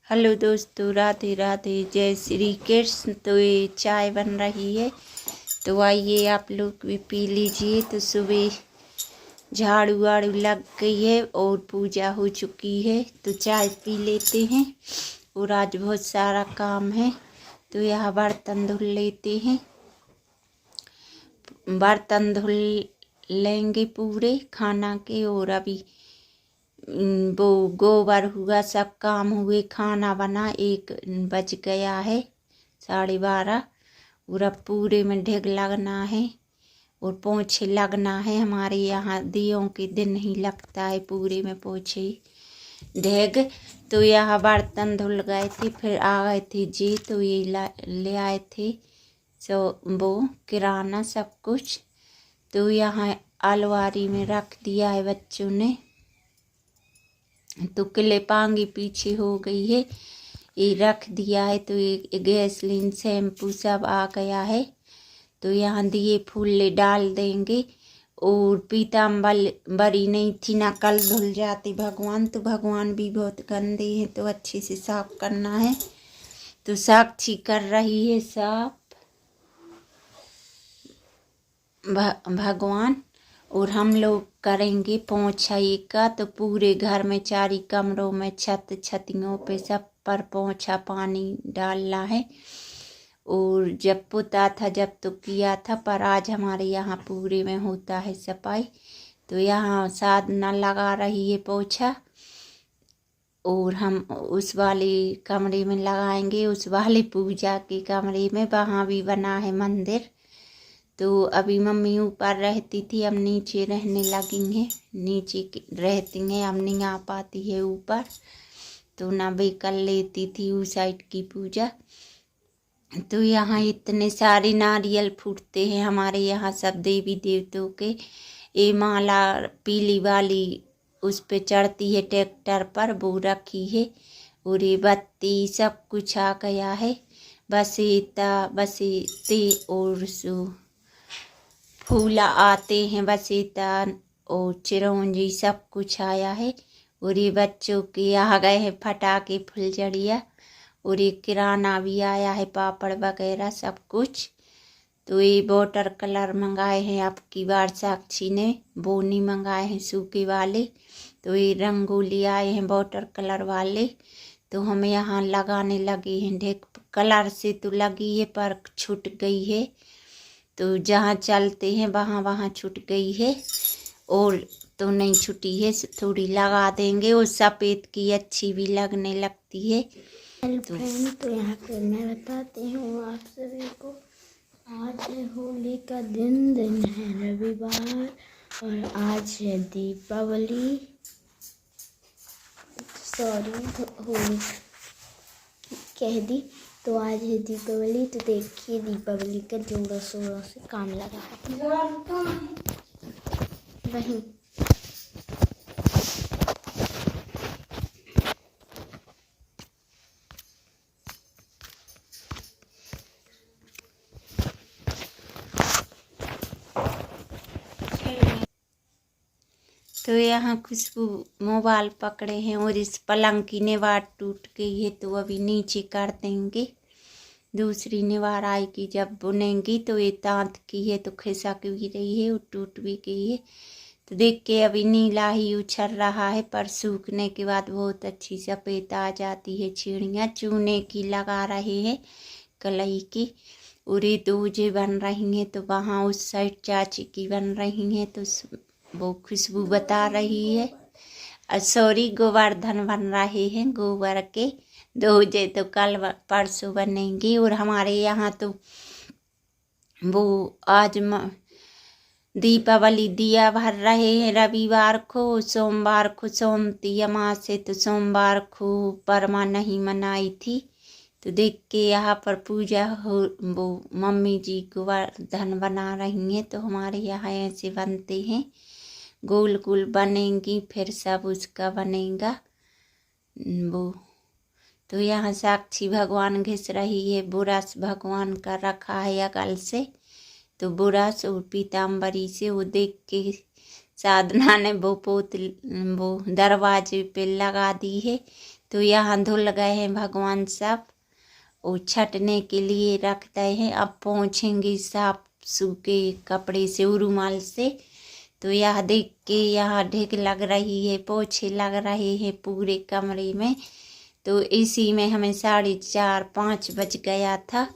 Hello दोस्तों, राधे राधे, जय श्री कृष्ण। तो ये चाय बन रही है, तो आइए आप लोग भी पी लीजिए। तो सुबह झाड़ू वाड़ू लग गई है और पूजा हो चुकी है, तो चाय पी लेते हैं। और आज बहुत सारा काम है, तो यह बर्तन धुल लेते हैं। बर्तन धुल लेंगे पूरे खाना के। और अभी वो गोबर हुआ, सब काम हुए, खाना बना, 1 बज गया है, 12:30। और अब पूरे में ढेग लगना है और पोछे लगना है। हमारे यहाँ दियों के दिन ही लगता है पूरे में पोछे ढेग। तो यहाँ बर्तन धुल गए थे, फिर आ गए थे जी, तो ये ले आए थे सो वो किराना सब कुछ। तो यहाँ अलमारी में रख दिया है बच्चों ने। तो क्लिपांगी पीछे हो गई है, ये रख दिया है। तो ये गैसलीन शैम्पू सब आ गया है। तो यहाँ दिए फूले डाल देंगे। और पीताम्बर बरी नहीं थी ना, कल धुल जाती भगवान। तो भगवान भी बहुत गंदे हैं, तो अच्छे से साफ करना है। तो साक्षी कर रही है साफ भगवान। और हम लोग करेंगे पोंछाई का। तो पूरे घर में, 4 कमरों में, छतियों पे सब पर पोंछा पानी डालना है। और जब पुता था जब तो किया था, पर आज हमारे यहाँ पूरे में होता है सफाई। तो यहाँ साधना लगा रही है पोछा। और हम उस वाले कमरे में लगाएंगे, उस वाले पूजा के कमरे में। वहाँ भी बना है मंदिर। तो अभी मम्मी ऊपर रहती थी, अब नीचे रहने लगी हैं। नीचे रहती हैं, अब नहीं आ पाती है ऊपर। तो ना भी कर लेती थी उस साइड की पूजा। तो यहाँ इतने सारे नारियल फूटते हैं हमारे यहाँ, सब देवी देवताओं के। ये माला पीली वाली उस पे चढ़ती है ट्रैक्टर पर, वो रखी है। और ये बत्ती सब कुछ आ गया है। बसीते और फूला आते हैं, बसीता और चिरौंजी सब कुछ आया है। और ये बच्चों के आ गए हैं फटाके, फुलझड़िया। और ये किराना भी आया है, पापड़ वगैरह सब कुछ। तो ये वाटर कलर मंगाए हैं अब की बार साक्षी ने, वो नहीं मंगाए हैं सूखे वाले। तो ये रंगोली आए हैं वाटर कलर वाले। तो हम यहाँ लगाने लगे हैं। ढेक कलर से तो लगी है पर छूट गई है, तो जहाँ चलते हैं वहाँ छूट गई है। और तो नहीं छुटी है, थोड़ी लगा देंगे। और सफ़ेद की अच्छी भी लगने लगती है। तो यहाँ पे मैं बताती हूँ आप सभी को। आज है होली का दिन है रविवार, और आज है दीपावली। सॉरी, होली कह दी। तो आज है दीपावली। तो देखिए दीपावली का जोरों शोरों से काम लगा है। वहीं तो यहाँ खुशबू मोबाइल पकड़े हैं। और इस पलंग की निवार टूट गई है, तो अभी नीचे कर देंगे। दूसरी निवार आएगी जब बुनेंगी। तो ये तांत की है, तो खिसक भी रही है और टूट भी गई है। तो देख के अभी नीला ही उछल रहा है, पर सूखने के बाद बहुत अच्छी सफ़ेद आ जाती है। चिड़िया चूने की लगा रहे हैं, कलई की। और ये दूजे बन रही हैं, तो वहाँ उस साइड चाची की बन रही हैं। तो वो खुशबू बता रही है। सॉरी, गोवर्धन बन रहे हैं, गोबर के दूजे। तो कल परसों बनेंगी। और हमारे यहाँ तो वो आज दीपावली दिया भर रहे हैं रविवार को। सोमवार को सोमती अमावस्या, तो सोमवार को परमा नहीं मनाई थी। तो देख के यहाँ पर पूजा हो, वो मम्मी जी गोवर्धन बना रही हैं। तो हमारे यहाँ ऐसे बनते हैं, गोल गोल बनेंगी, फिर सब उसका बनेगा वो। तो यहाँ साक्षी भगवान घिस रही है। बुरस भगवान का रखा है अकल से, तो बुरस और पीताम्बरी से वो देख के साधना ने वो दरवाजे पे लगा दी है। तो यहाँ धुल गए हैं भगवान सब और छटने के लिए रख दे हैं। अब पोंछेंगे साफ सूखे कपड़े से, रुमाल से। तो यह देख के यहाँ ढेक लग रही है, पोछे लग रहे हैं पूरे कमरे में। तो इसी में हमें 4:30-5 बज गया था।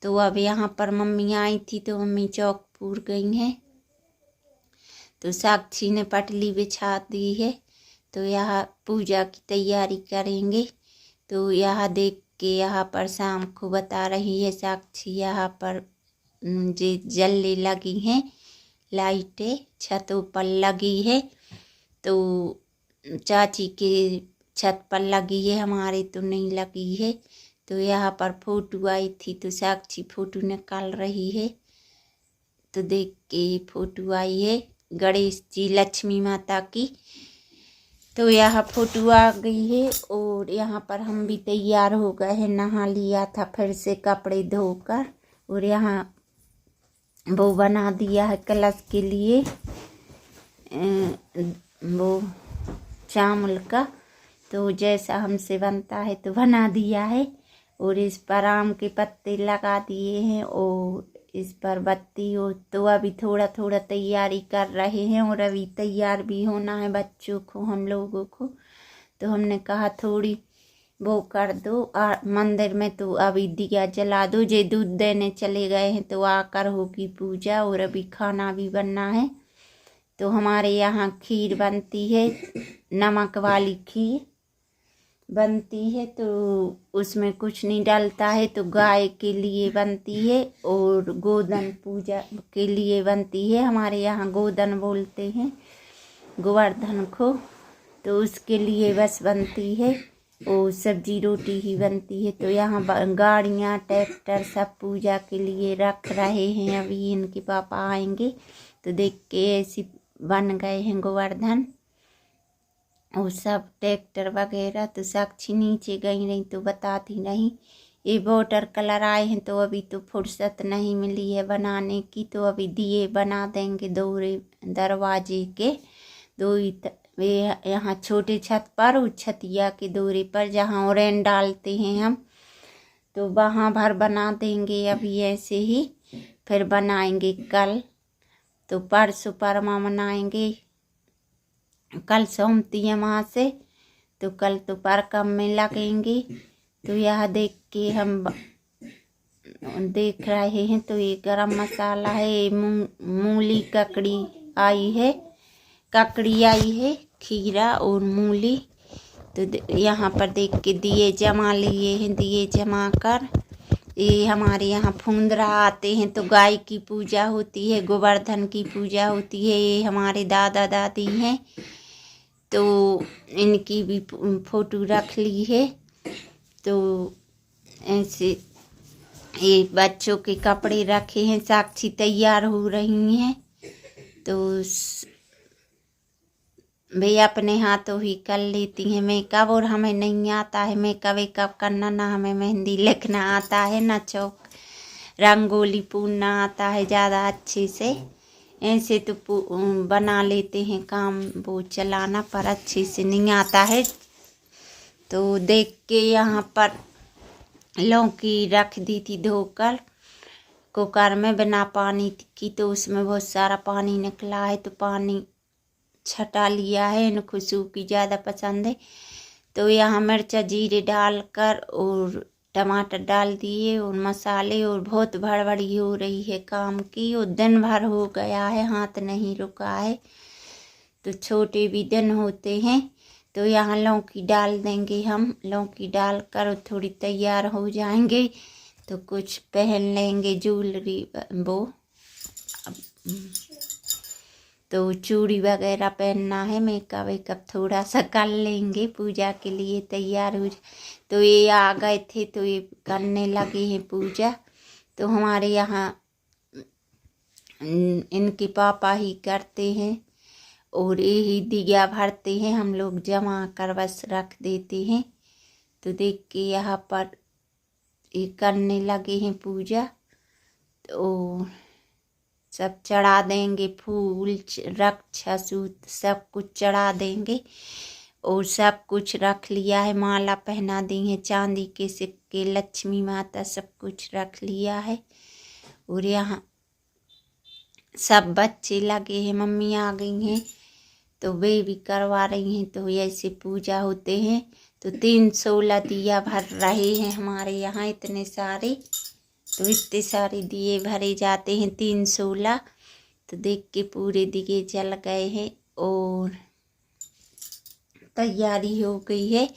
तो अब यहाँ पर मम्मी आई थी, तो मम्मी चौकपुर गई हैं। तो साक्षी ने पटली बिछा दी है। तो यहाँ पूजा की तैयारी करेंगे। तो यहाँ देख के यहाँ पर शाम को बता रही है साक्षी, यहाँ पर जे जलने लगी हैं लाइटें, छतों पर लगी है। तो चाची के छत पर लगी है, हमारे तो नहीं लगी है। तो यहाँ पर फोटो आई थी, तो साक्षी फोटो निकाल रही है। तो देख के फोटो आई है गणेश जी, लक्ष्मी माता की। तो यहाँ फोटो आ गई है। और यहाँ पर हम भी तैयार हो गए हैं, नहा लिया था फिर से कपड़े धोकर। और यहाँ वो बना दिया है कलश के लिए वो चावल का, तो जैसा हमसे बनता है तो बना दिया है। और इस पर आम के पत्ते लगा दिए हैं और इस पर बत्ती हो। तो अभी थोड़ा थोड़ा तैयारी कर रहे हैं और अभी तैयार भी होना है बच्चों को, हम लोगों को। तो हमने कहा थोड़ी वो कर दो मंदिर में, तो अभी दिया जला दो। जे दूध देने चले गए हैं तो आकर होगी पूजा। और अभी खाना भी बनना है। तो हमारे यहाँ खीर बनती है, नमक वाली खीर बनती है। तो उसमें कुछ नहीं डालता है, तो गाय के लिए बनती है और गोधन पूजा के लिए बनती है। हमारे यहाँ गोधन बोलते हैं गोवर्धन को। तो उसके लिए बस बनती है और सब्जी रोटी ही बनती है। तो यहाँ गाड़ियाँ ट्रैक्टर सब पूजा के लिए रख रहे हैं। अभी इनके पापा आएंगे। तो देख के ऐसी बन गए हैं गोवर्धन और सब ट्रैक्टर वगैरह। तो साक्षी नीचे गई नहीं तो बताती नहीं। ये वाटर कलर आए हैं, तो अभी तो फुर्सत नहीं मिली है बनाने की। तो अभी दिए बना देंगे दोहरे दरवाजे के, दो वे यहाँ छोटे छत पर और छतिया के दोहरे पर जहाँ ओरेन डालते हैं हम, तो वहाँ भर बना देंगे अभी ऐसे ही। फिर बनाएंगे कल, तो परसों परमा मनाएंगे। कल सोमती है वहाँ से, तो कल तो परकम में लगेंगे। तो यह देख के हम देख रहे हैं। तो ये गरम मसाला है, मूली ककड़ी आई है, ककड़ी आई है, खीरा और मूली। तो यहाँ पर देख के दिए जमा लिए हैं। दिए जमा कर ये हमारे यहाँ फुंदरा आते हैं, तो गाय की पूजा होती है, गोवर्धन की पूजा होती है। ये हमारे दादा दादी हैं, तो इनकी भी फोटो रख ली है। तो ऐसे ये बच्चों के कपड़े रखे हैं। साक्षी तैयार हो रही हैं। तो वे अपने हाथों ही कर लेती हैं मेकअप। और हमें नहीं आता है मेकअप वेकअप करना, ना हमें मेहंदी लिखना आता है, ना चौक रंगोली पूरना आता है ज़्यादा अच्छे से। ऐसे तो बना लेते हैं काम वो चलाना, पर अच्छे से नहीं आता है। तो देख के यहाँ पर लौकी रख दी थी धोकर कुकर में बिना पानी की। तो उसमें बहुत सारा पानी निकला है, तो पानी छटा लिया है। इनको सूखी ज़्यादा पसंद है। तो यहाँ मिर्चा जीरे डालकर और टमाटर डाल दिए और मसाले, और बहुत भड़बड़ी हो रही है काम की। और दिन भर हो गया है, हाथ नहीं रुका है। तो छोटे भी दिन होते हैं। तो यहाँ लौकी डाल देंगे हम। लौकी डाल कर थोड़ी तैयार हो जाएंगे तो कुछ पहन लेंगे ज्वेलरी, वो तो चूड़ी वगैरह पहनना है, मेकअप वेकअप थोड़ा सा कर लेंगे, पूजा के लिए तैयार हो। तो ये आ गए थे, तो ये करने लगे हैं पूजा। तो हमारे यहाँ इनके पापा ही करते हैं और यही दिया भरते हैं, हम लोग जमा कर बस रख देते हैं। तो देख के यहाँ पर ये करने लगे हैं पूजा। तो सब चढ़ा देंगे, फूल रक्षा सूत सब कुछ चढ़ा देंगे। और सब कुछ रख लिया है, माला पहना दी है, चांदी के सिक्के, लक्ष्मी माता, सब कुछ रख लिया है। और यहाँ सब बच्चे लगे हैं, मम्मी आ गई हैं तो वे भी करवा रही हैं। तो ऐसे पूजा होते हैं। तो 316 दिया भर रहे हैं हमारे यहाँ, इतने सारे, तो इतने सारे दिए भरे जाते हैं 316। तो देख के पूरे दिए जल गए हैं और तैयारी हो गई है।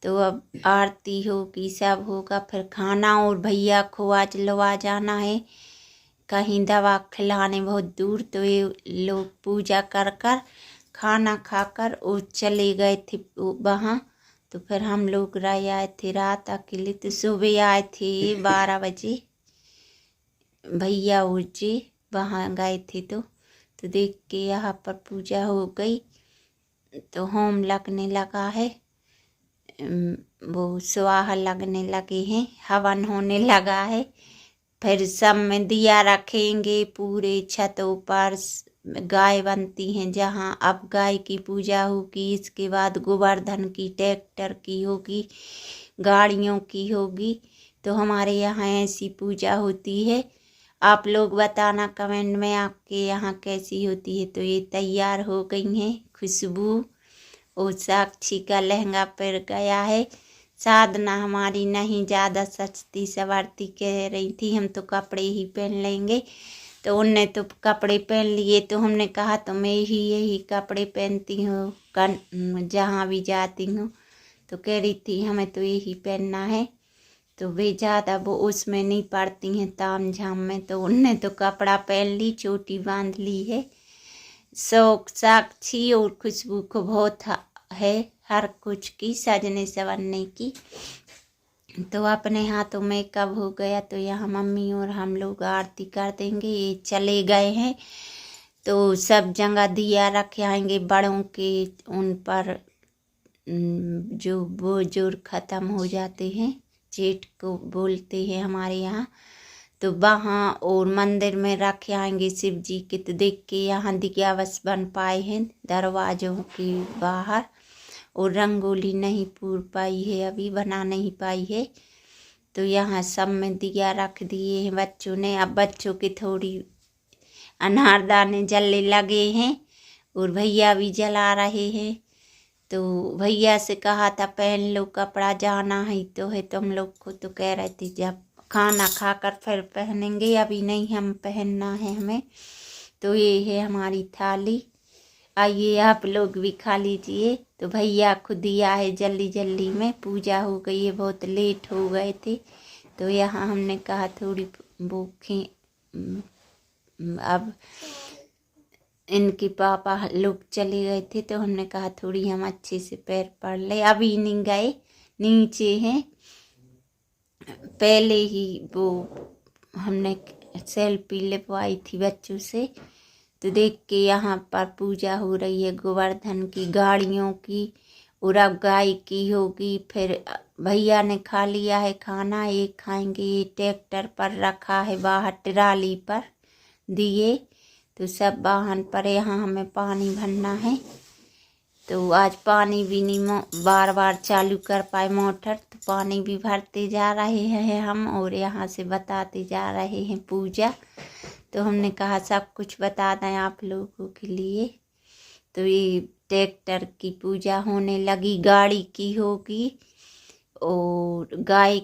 तो अब आरती होगी, सब होगा, फिर खाना। और भैया को आज लवा जाना है कहीं दवा खिलाने बहुत दूर। तो ये लोग पूजा कर कर खाना खाकर और चले गए थे वहाँ। तो फिर हम लोग रह आए थे रात अकेले। तो सुबह आए थे 12 बजे, भैया और जी वहाँ गए थे। तो देख के यहाँ पर पूजा हो गई। तो होम लगने लगा है, वो स्वाहा लगने लगे हैं, हवन होने लगा है। फिर सब में दिया रखेंगे, पूरे छतों पर गाय बनती हैं जहाँ, अब गाय की पूजा होगी। इसके बाद गोवर्धन की, ट्रैक्टर की होगी, गाड़ियों की होगी। तो हमारे यहाँ ऐसी पूजा होती है। आप लोग बताना कमेंट में आपके यहाँ कैसी होती है। तो ये तैयार हो गई हैं खुशबू, और साक्षी का लहंगा पहन गया है। साधना हमारी नहीं ज़्यादा सचती सवारती कह रही थी हम तो कपड़े ही पहन लेंगे। तो उनने तो कपड़े पहन लिए। तो हमने कहा तो मैं ही यही कपड़े पहनती हूँ जहाँ भी जाती हूँ। तो कह रही थी हमें तो यही पहनना है। तो वे ज़्यादा वो उसमें नहीं पड़ती हैं ताम झाम में। तो उनने तो कपड़ा पहन ली, चोटी बांध ली है। शौक साक्षी और खुशबू को बहुत है हर कुछ की, सजने संवरने की। तो अपने हाथों में कब हो गया। तो यहाँ मम्मी और हम लोग आरती कर देंगे। ये चले गए हैं तो सब जगह दिया रखे आएंगे बड़ों के, उन पर जो बुजुर्ग ख़त्म हो जाते हैं, जेठ को बोलते हैं हमारे यहाँ। तो वहाँ और मंदिर में रखे आएंगे शिव जी के। तो देख के यहाँ दिया बस बन पाए हैं दरवाज़ों के बाहर, और रंगोली नहीं पूर पाई है, अभी बना नहीं पाई है। तो यहाँ सब में दिया रख दिए हैं बच्चों ने। अब बच्चों के थोड़ी अनारदाने जलने लगे हैं और भैया भी जला रहे हैं। तो भैया से कहा था पहन लो कपड़ा, जाना है तो है तुम लोग को। तो कह रहे थे जब खाना खाकर फिर पहनेंगे, अभी नहीं हम पहनना है हमें। तो ये है हमारी थाली, आइए आप लोग भी खा लीजिए। तो भैया खुद दिया है जल्दी जल्दी में, पूजा हो गई है, बहुत लेट हो गए थे। तो यहाँ हमने कहा थोड़ी भूखें, अब इनके पापा लोग चले गए थे तो हमने कहा थोड़ी हम अच्छे से पैर पड़ ले। अभी नहीं गए, नीचे हैं। पहले ही वो हमने सेल्फी लिखवाई थी बच्चों से। तो देख के यहाँ पर पूजा हो रही है गोवर्धन की, गाड़ियों की, और अब गाय की होगी। फिर भैया ने खा लिया है खाना, एक खाएंगे। ट्रैक्टर पर रखा है बाहर ट्राली पर दिए। तो सब वाहन पर यहाँ हमें पानी भरना है। तो आज पानी भी नहीं बार बार चालू कर पाए मोटर, तो पानी भी भरते जा रहे हैं हम, और यहाँ से बताते जा रहे हैं पूजा। तो हमने कहा सब कुछ बता दें आप लोगों के लिए। तो ये ट्रैक्टर की पूजा होने लगी, गाड़ी की होगी, और गाय